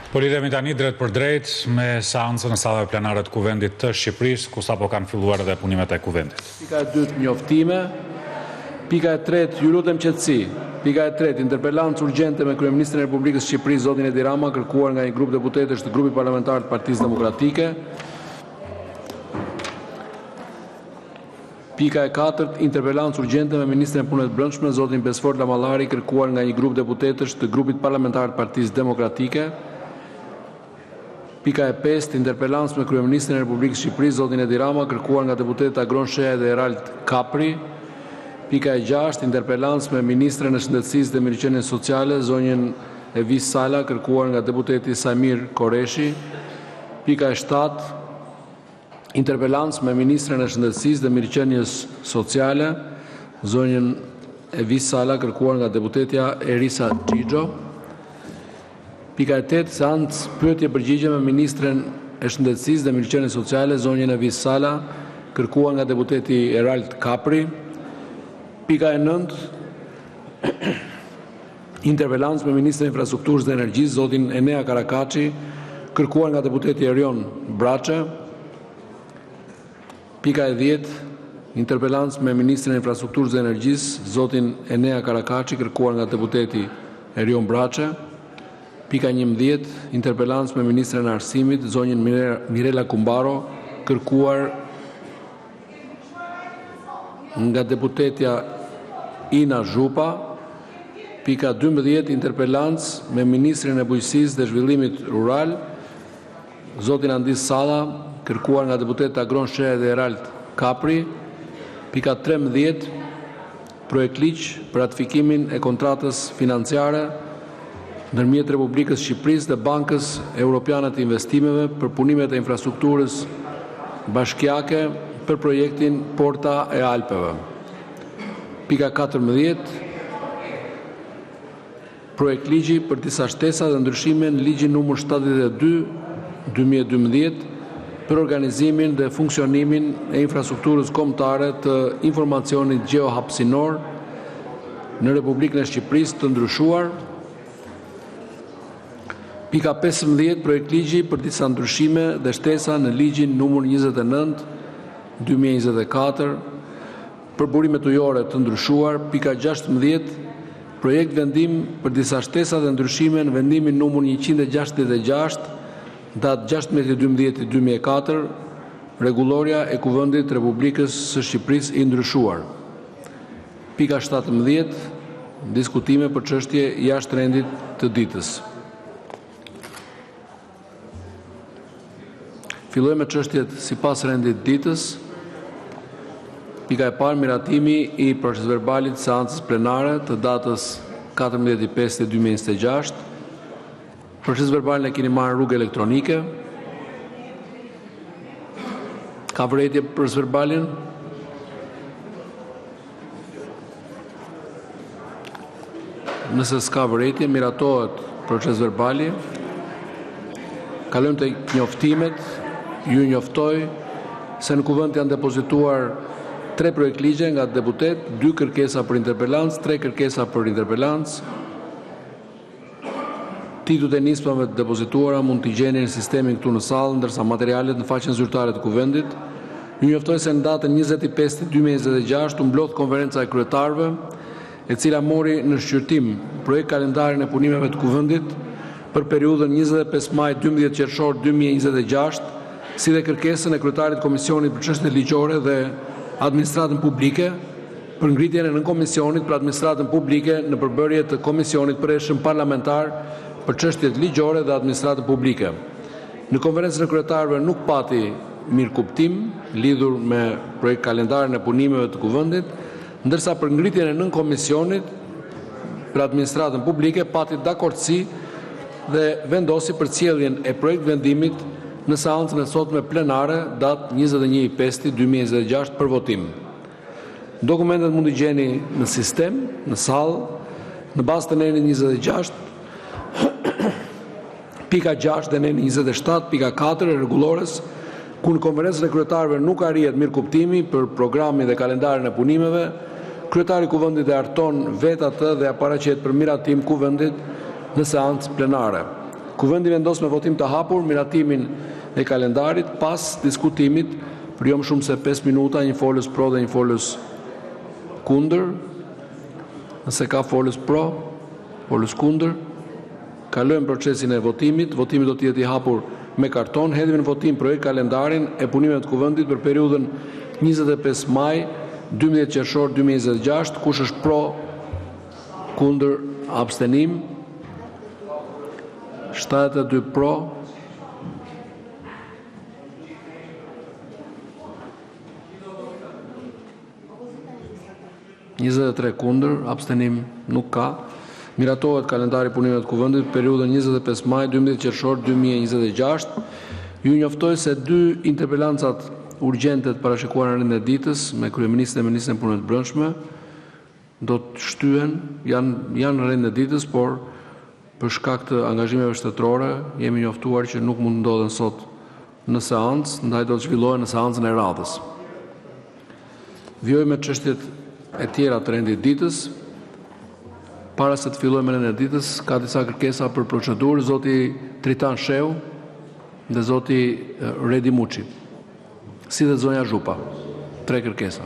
Po lidhemi tani drejt për drejt me seancën e sallave plenare të Kuvendit të Shqipërisë, ku sapo kanë filluar edhe punimet e Kuvendit. Pika e dytë, njoftime. Pika e tretë, ju lutem qetësi. Pika e tretë, interpelancë urgjente me Kryeministrin e Republikës së Shqipërisë zotin Edi Rama, kërkuar nga një grup deputetësh të grupit parlamentar të Partisë Demokratike. Pika e katërt, interpelancë urgjente me Ministrin e Punëve të Brendshme zotin Besfort Lamallari, kërkuar nga një grup deputetësh të grupit parlamentar të Partisë Demokratike. Pika e 5, interpelancë me Kryeministrin e Republikës së Shqipërisë zotin Edi Rama, kërkuar nga deputetët Agron Sheha dhe Erald Kapri. Pika e 6, interpelancë me Ministren e Shëndetësisë dhe Mirëqenies Sociale zonjën Evis Sala, kërkuar nga deputeti Samir Koreshi. Pika e 7, interpelancë me Ministren e Shëndetësisë dhe Mirëqenies Sociale zonjën Evis Sala, kërkuar nga deputetja Erisa Xhixho. Pika e 8, seancë pyetje përgjigje me Ministren e Shëndetësisë dhe Mirëqenies Sociale zonjën Evis Sala, kërkuar nga deputeti Erald Kapri. Pika e 9, interpelancë me Ministrin e Infrastrukturës dhe Energjisë zotin Enea Karakaçi, kërkuar nga deputeti Erion Braçe. Pika e 10, interpelancë me Ministrin e Infrastrukturës dhe Energjisë zotin Enea Karakaçi, kërkuar nga deputeti Erion Braçe. Pika 11, interpelancë me Ministren e Arsimit zonjën Mirela Kumbaro, kërkuar nga deputetja Ina Zhupa. Pika 12, interpelancë me Ministrin e Bujqësisë dhe Zhvillimit Rural zotin Andis Salla, kërkuar nga deputetët Agron Sheha dhe Erald Kapri. Pika 13, projekt ligj për ratifikimin e kontratës financiare ndërmjet Republikës Shqipërisë dhe Bankës Europiane të Investimeve për punimet e infrastrukturës bashkiake për projektin Porta e Alpeve. Pika 14, projekt ligji për disa shtesa dhe ndryshime në ligjin numër 72/2012 për organizimin dhe funksionimin e infrastrukturës kombëtare të informacionit gjeohapësinor në Republikën e Shqipërisë të ndryshuar. Pika 15, projekt ligji për disa ndryshime dhe shtesa në ligjin numër 29/2024 për burimet ujore të ndryshuar. Pika 16, projekt vendim për disa shtesa dhe ndryshime në vendimin numër 166 datë 16/12/2004, rregulloria e Kuvendit Republikës së Shqipërisë i ndryshuar. Pika 17, diskutime për çështje jashtë rendit të ditës. Fillojmë me çështjet sipas rendit ditës. Pika e parë, miratimi i procesverbalit seancës plenare të datës 14/5/2026. Procesverbalin e keni marrë rrugë elektronike. Ka vërejtje për procesverbalin? Nëse s'ka vërejtje, miratohet procesverbali. Kalojmë te njoftimet. Ju njoftoj se në kuvend janë depozituar 3 projekt ligje nga deputet, 2 kërkesa për interpelancë, 3 kërkesa për interpelancë. Titujt e nismave të depozituara mund t'i gjeni në sistemin këtu në sallë, ndërsa materialet në faqen zyrtare të Kuvendit. Ju njoftoj se në datën 25/2/2026 u mblodh konferenca e kryetarëve, e cila mori në shqyrtim projekt kalendarin e punimeve të Kuvendit për periudhën 25 maj 12 qershor 2026, si dhe kërkesën e kryetarit Komisionit për çështjet ligjore dhe administratën publike për ngritjen e nënkomisionit për administratën publike në përbërje të Komisionit Përhershëm Parlamentar për çështjet ligjore dhe administratën publike. Në konferencën e kryetarëve nuk pati mirëkuptim lidhur me projekt kalendarin e punimeve të Kuvendit, ndërsa për ngritjen e nënkomisionit për administratën publike pati dakordsi dhe vendosi përcjelljen e projekt vendimit në seancën e sotme plenare datë 21/5/2026 për votim. Dokumentet mund t'i gjeni në sistem, në sallë, në bazë të nenit 26, pika 6 dhe neni 27, pika 4 e rregullores, ku në konferencën e kryetarëve nuk arrihet mirëkuptimi për programin dhe kalendarin e punimeve, kryetari i Kuvendit e harton vetë atë dhe ja paraqet për miratim Kuvendit në seancë plenare. Kuvendi vendos me votim të hapur miratimin e kalendarit pas diskutimit për jo më shumë se 5 minuta, një folës pro dhe një folës kundër. Nëse ka folës pro, folës kundër, kalojmë procesin e votimit. Votimi do të jetë i hapur me karton. Hedhim në votim projekt kalendarin e punimeve të kuvendit për periudhën 25 maj 12 qershor 2026. Kush është pro, kundër, abstenim? 72 pro. (23) kundër, abstenim nuk ka. Miratohet kalendari punimeve të kuvendit periudhën 25 maj 12 qershor 2026. Ju njoftoj se 2 interpelancat urgjente të parashikuara në rendin e ditës me kryeministrin dhe ministrin e punëve të brendshme do të shtyhen, janë në rendin e ditës, por për shkak të angazhimeve shtetërore jemi njoftuar që nuk mund ndodhen sot në seancë, ndaj do të zhvillohen në seancën e radhës. Vjoj me çështjet e tjera të rendit ditës. Para se të fillojmë me rendin e ditës, ka disa kërkesa për procedurë, zoti Tritan Sheu dhe zoti Redi Muçi, si dhe zonja Zhupa. 3 kërkesa.